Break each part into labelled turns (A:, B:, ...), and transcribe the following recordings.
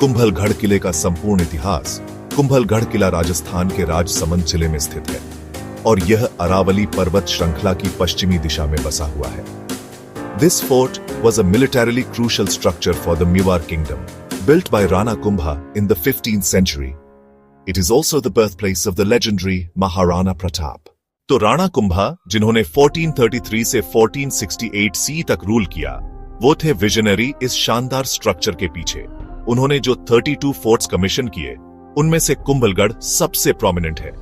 A: कुंभलगढ़ किले का संपूर्ण इतिहास। कुंभलगढ़ किला राजस्थान के राजसमंद जिले में स्थित है और यह अरावली पर्वत श्रृंखला की पश्चिमी दिशा में बसा हुआ है। This fort was a militarily crucial structure for the Mewar kingdom, built by Rana Kumbha in the 15th century. It is also the birthplace of the legendary Maharana Pratap. तो राणा कुंभा, जिन्होंने 1433 से 1468 सी तक रूल किया, वो थे विजनरी इस शानदार structure के पीछे। उन्होंने जो 32 फोर्ट्स कमीशन किए, उनमें से कुंभलगढ़ सबसे प्रोमिनेंट है।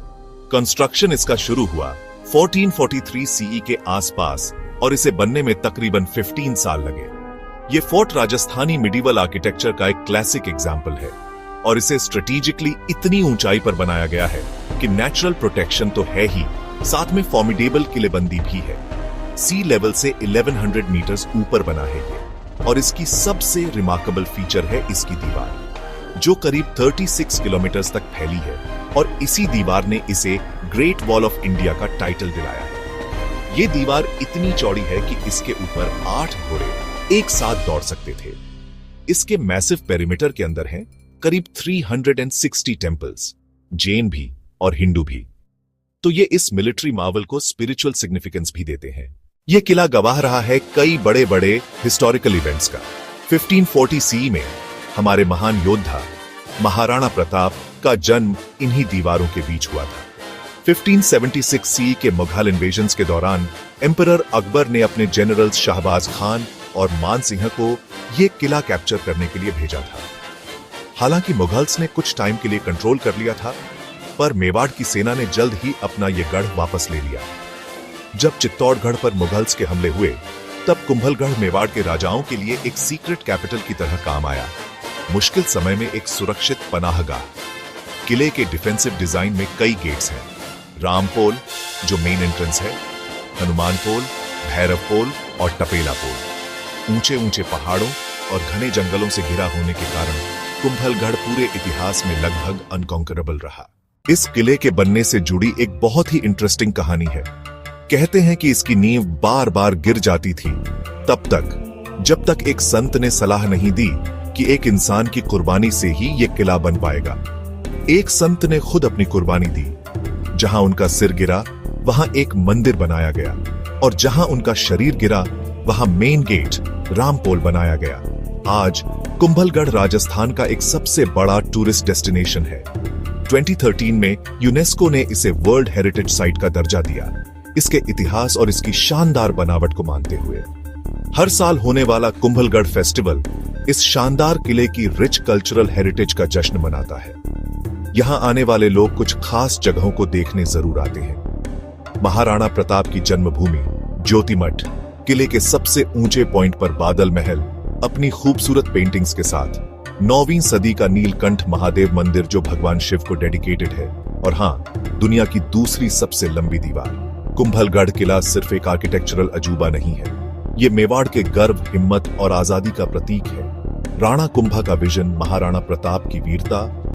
A: कंस्ट्रक्शन इसका शुरू हुआ 1443 सीई के आसपास और इसे बनने में तकरीबन 15 साल लगे। ये फोर्ट राजस्थानी मिडिवल आर्किटेक्चर का एक क्लासिक एग्जाम्पल है और इसे स्ट्रेटेजिकली इतनी ऊंचाई पर बनाया गया है कि नेचुरल प्रोटेक्शन तो है ही, साथ में फॉर्मिडेबल किलेबंदी भी है। सी लेवल से 1100 मीटर्स ऊपर बना है ये, और इसकी सबसे रिमार्केबल फीचर है इसकी दीवार, जो करीब 36 किलोमीटर तक फैली है और इसी दीवार ने इसे ग्रेट वॉल ऑफ इंडिया का टाइटल दिलाया है। ये दीवार इतनी चौड़ी है कि इसके ऊपर 8 घोड़े एक साथ दौड़ सकते थे। इसके मैसिव पेरीमीटर के अंदर हैं करीब 360 टेम्पल्स, जैन भी और हिंदू भी। तो ये इस मिलिट्री मार्वल को स्पिरिचुअल सिग्निफिकेंस भी देते हैं। ये किला गवाह रहा है कई बड़े बड़े हिस्टोरिकल इवेंट्स का। 1540 सी में हमारे महान योद्धा महाराणा प्रताप का जन्म इन्हीं दीवारों के बीच हुआ था। 1576 सी के मुगल इन्वेजन्स के दौरान एम्परर अकबर ने अपने जनरल्स शाहबाज खान और मान सिंह को यह किला कैप्चर करने के लिए भेजा था। हालांकि मुगल्स ने कुछ टाइम के लिए कंट्रोल कर लिया था, पर मेवाड़ की सेना ने जल्द ही अपना यह गढ़ वापस ले लिया। जब चित्तौड़गढ़ पर मुगल्स के हमले हुए, तब कुंभलगढ़ मेवाड़ के राजाओं के लिए एक सीक्रेट कैपिटल की तरह काम आया। मुश्किल समय में एक सुरक्षित पनाहगाह। किले के डिफेंसिव डिजाइन में कई गेट्स हैं। रामपोल, जो मेन एंट्रेंस है, हनुमान पोल, भैरव पोल और टपेला पोल। ऊंचे ऊंचे पहाड़ों और घने जंगलों से घिरा होने के कारण कुंभलगढ़ पूरे इतिहास में लगभग अनकॉन्करेबल रहा। इस किले के बनने से जुड़ी एक बहुत ही इंटरेस्टिंग कहानी है। कहते हैं कि इसकी नींव बार बार गिर जाती थी तब तक, जब तक एक संत ने सलाह नहीं दी कि एक इंसान की कुर्बानी से ही यह किला बन पाएगा। एक संत ने खुद अपनी कुर्बानी दी। जहां उनका सिर गिरा, वहां एक मंदिर बनाया गया, और जहां उनका शरीर गिरा, वहां मेन गेट रामपोल बनाया गया। आज कुंभलगढ़ राजस्थान का एक सबसे बड़ा टूरिस्ट डेस्टिनेशन है। 2013 में यूनेस्को ने इसे वर्ल्ड हेरिटेज साइट का दर्जा दिया, इसके इतिहास और इसकी शानदार बनावट को मानते हुए। हर साल होने वाला कुंभलगढ़ फेस्टिवल इस शानदार किले की रिच कल्चरल हेरिटेज का जश्न मनाता है। यहां आने वाले लोग कुछ खास जगहों को देखने जरूर आते हैं। महाराणा प्रताप की जन्मभूमि ज्योतिमठ, किले के सबसे ऊंचे पॉइंट पर बादल महल अपनी खूबसूरत पेंटिंग्स के साथ, 9वीं सदी का नीलकंठ महादेव मंदिर जो भगवान शिव को डेडिकेटेड है, और हां, दुनिया की दूसरी सबसे लंबी दीवार। कुंभलगढ़ किला सिर्फ एक आर्किटेक्चरल अजूबा नहीं है, ये मेवाड़ के गर्व, हिम्मत और आजादी का प्रतीक है। राणा कुंभा का विजन, महाराणा प्रताप की वीरता